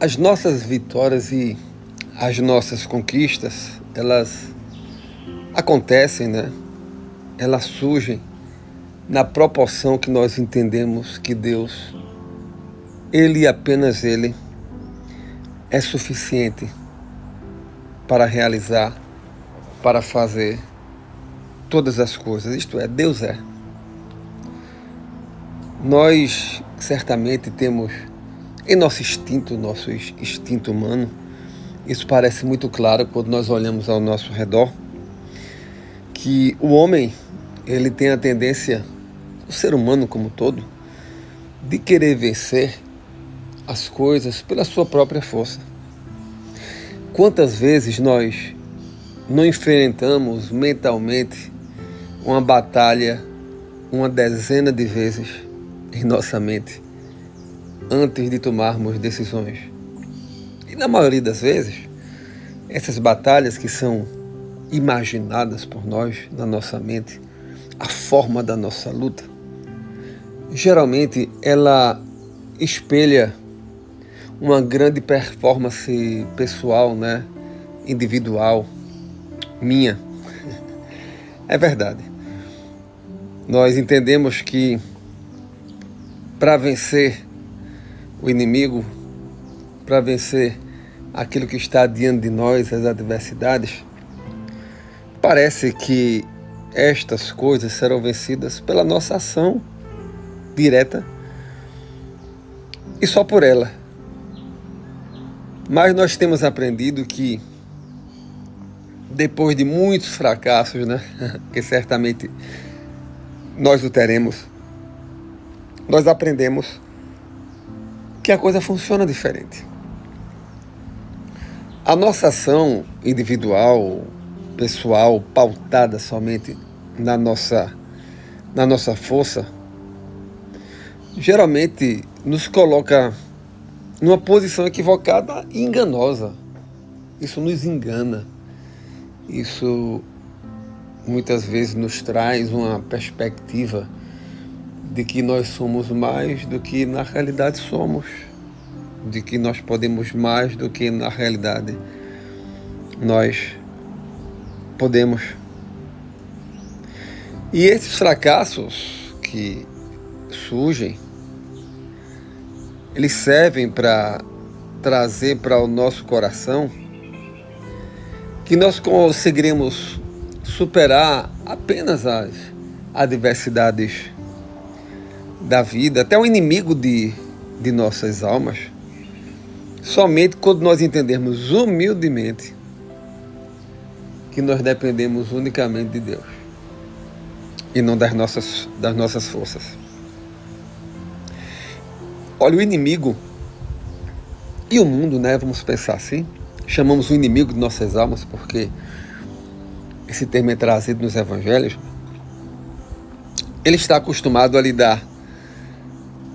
As nossas vitórias e as nossas conquistas, elas acontecem, né? Elas surgem na proporção que nós entendemos que Deus, Ele e apenas Ele, é suficiente para realizar, para fazer todas as coisas. Isto é, Deus é. Nós certamente temos em nosso instinto humano, isso parece muito claro quando nós olhamos ao nosso redor, que o homem, ele tem a tendência, o ser humano como um todo, de querer vencer as coisas pela sua própria força. Quantas vezes nós não enfrentamos mentalmente uma batalha uma dezena de vezes em nossa mente antes de tomarmos decisões? E na maioria das vezes, essas batalhas que são imaginadas por nós na nossa mente, a forma da nossa luta, geralmente ela espelha uma grande performance pessoal, né? Individual, minha. É verdade. Nós entendemos que para vencer o inimigo, para vencer aquilo que está diante de nós, as adversidades, parece que estas coisas serão vencidas pela nossa ação direta e só por ela. Mas nós temos aprendido que depois de muitos fracassos, né, que certamente nós o teremos, nós aprendemos que a coisa funciona diferente. A nossa ação individual, pessoal, pautada somente na nossa força, geralmente nos coloca numa posição equivocada e enganosa. Isso nos engana. Isso muitas vezes nos traz uma perspectiva de que nós somos mais do que na realidade somos, de que nós podemos mais do que na realidade nós podemos. E esses fracassos que surgem, eles servem para trazer para o nosso coração que nós conseguiremos superar apenas as adversidades da vida, até o inimigo de nossas almas, somente quando nós entendermos humildemente que nós dependemos unicamente de Deus e não das nossas forças. Olha, o inimigo e o mundo, né? Vamos pensar assim. Chamamos o inimigo de nossas almas porque esse termo é trazido nos evangelhos. Ele está acostumado a lidar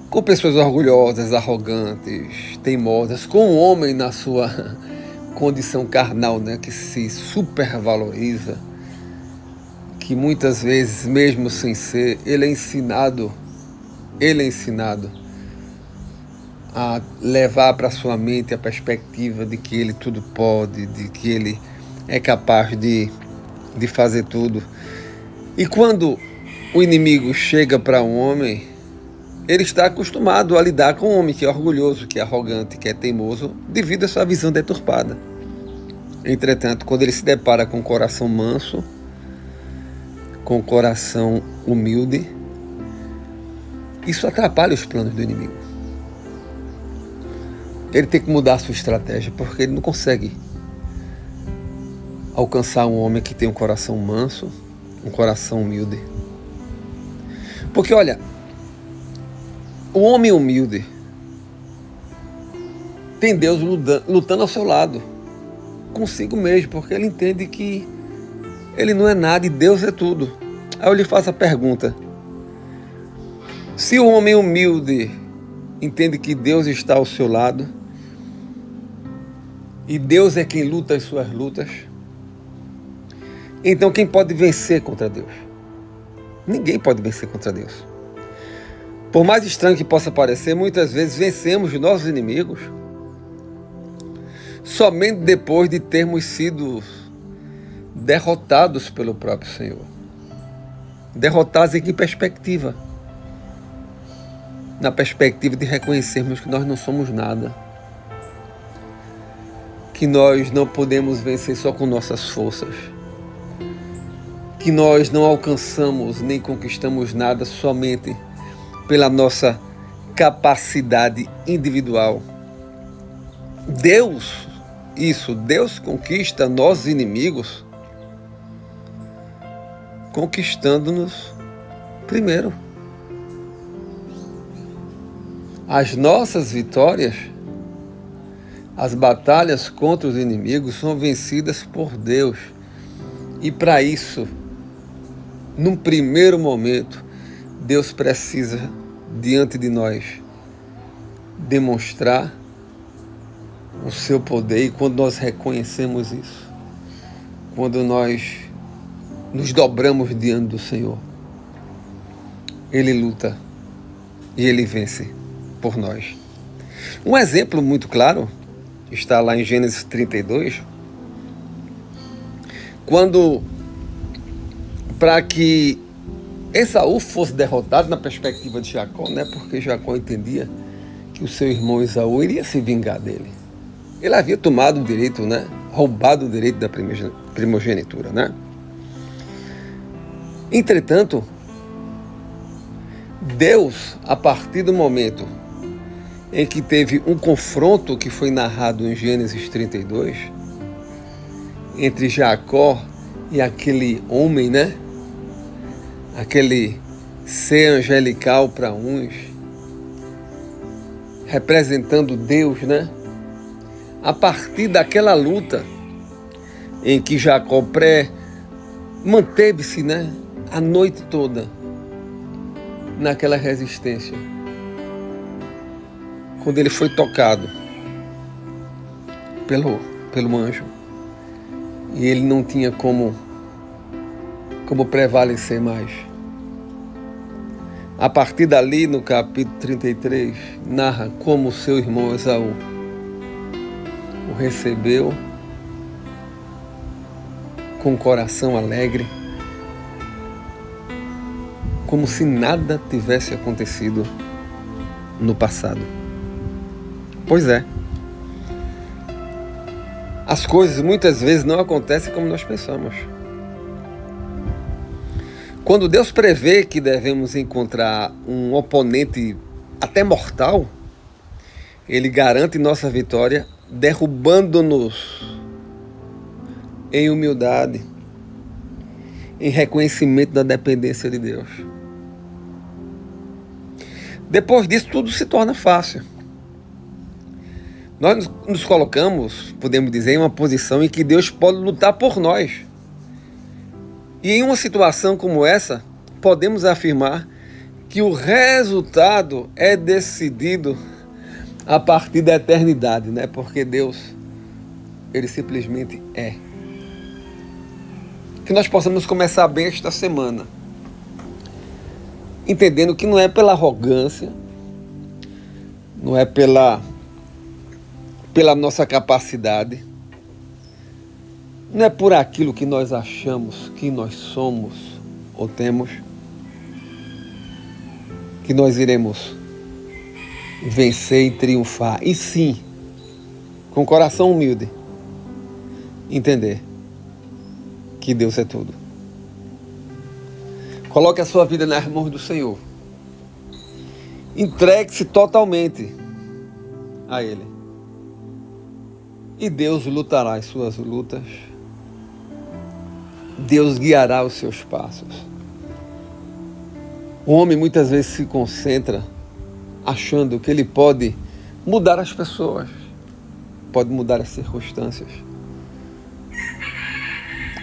com pessoas orgulhosas, arrogantes, teimosas, com o homem na sua condição carnal, né? Que se supervaloriza, que muitas vezes, mesmo sem ser, ele é ensinado a levar para sua mente a perspectiva de que ele tudo pode, de que ele é capaz de fazer tudo. E quando o inimigo chega para um homem, ele está acostumado a lidar com um homem que é orgulhoso, que é arrogante, que é teimoso, devido à sua visão deturpada. Entretanto, quando ele se depara com um coração manso, com um coração humilde, isso atrapalha os planos do inimigo. Ele tem que mudar a sua estratégia, porque ele não consegue alcançar um homem que tem um coração manso, um coração humilde. Porque olha, o homem humilde tem Deus lutando ao seu lado, consigo mesmo, porque ele entende que ele não é nada e Deus é tudo. Aí eu lhe faço a pergunta: se o homem humilde entende que Deus está ao seu lado, e Deus é quem luta as suas lutas, então quem pode vencer contra Deus? Ninguém pode vencer contra Deus. Por mais estranho que possa parecer, muitas vezes vencemos os nossos inimigos somente depois de termos sido derrotados pelo próprio Senhor. Derrotados em que perspectiva? Na perspectiva de reconhecermos que nós não somos nada, que nós não podemos vencer só com nossas forças, que nós não alcançamos nem conquistamos nada somente pela nossa capacidade individual. Deus conquista nossos inimigos conquistando-nos primeiro. As nossas vitórias, as batalhas contra os inimigos são vencidas por Deus. E para isso, num primeiro momento, Deus precisa, diante de nós, demonstrar o seu poder. E quando nós reconhecemos isso, quando nós nos dobramos diante do Senhor, Ele luta e Ele vence por nós. Um exemplo muito claro está lá em Gênesis 32, quando, para que Esaú fosse derrotado na perspectiva de Jacó, né? Porque Jacó entendia que o seu irmão Esaú iria se vingar dele. Ele havia tomado o direito, né? Roubado o direito da primogenitura, né? Entretanto, Deus, a partir do momento em que teve um confronto que foi narrado em Gênesis 32, entre Jacó e aquele homem, né? Aquele ser angelical para uns, representando Deus, né? A partir daquela luta em que Jacó manteve-se, né? A noite toda naquela resistência. Quando ele foi tocado pelo anjo, e ele não tinha como prevalecer mais. A partir dali, no capítulo 33, narra como seu irmão Esaú o recebeu com o coração alegre, como se nada tivesse acontecido no passado. Pois é. As coisas muitas vezes não acontecem como nós pensamos. Quando Deus prevê que devemos encontrar um oponente até mortal, Ele garante nossa vitória derrubando-nos em humildade, em reconhecimento da dependência de Deus. Depois disso, tudo se torna fácil. Nós nos colocamos, podemos dizer, em uma posição em que Deus pode lutar por nós. E em uma situação como essa, podemos afirmar que o resultado é decidido a partir da eternidade, né? Porque Deus, Ele simplesmente é. Que nós possamos começar bem esta semana, entendendo que não é pela arrogância, não é pela nossa capacidade, não é por aquilo que nós achamos que nós somos ou temos, que nós iremos vencer e triunfar. E sim, com coração humilde, entender que Deus é tudo. Coloque a sua vida nas mãos do Senhor. Entregue-se totalmente a Ele. E Deus lutará as suas lutas. Deus guiará os seus passos. O homem muitas vezes se concentra achando que ele pode mudar as pessoas, pode mudar as circunstâncias.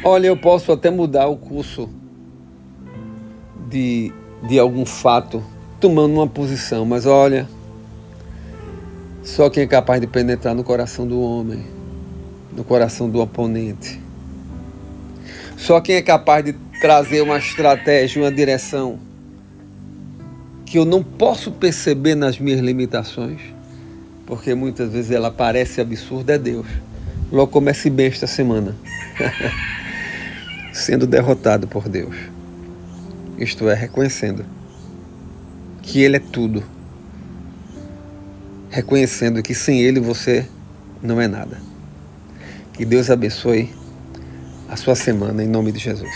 Olha, eu posso até mudar o curso de algum fato, tomando uma posição, mas olha, só quem é capaz de penetrar no coração do homem, no coração do oponente, só quem é capaz de trazer uma estratégia, uma direção que eu não posso perceber nas minhas limitações, porque muitas vezes ela parece absurda, é Deus. Logo comece bem esta semana, sendo derrotado por Deus. Isto é, reconhecendo que Ele é tudo. Reconhecendo que sem Ele você não é nada. Que Deus abençoe a sua semana em nome de Jesus.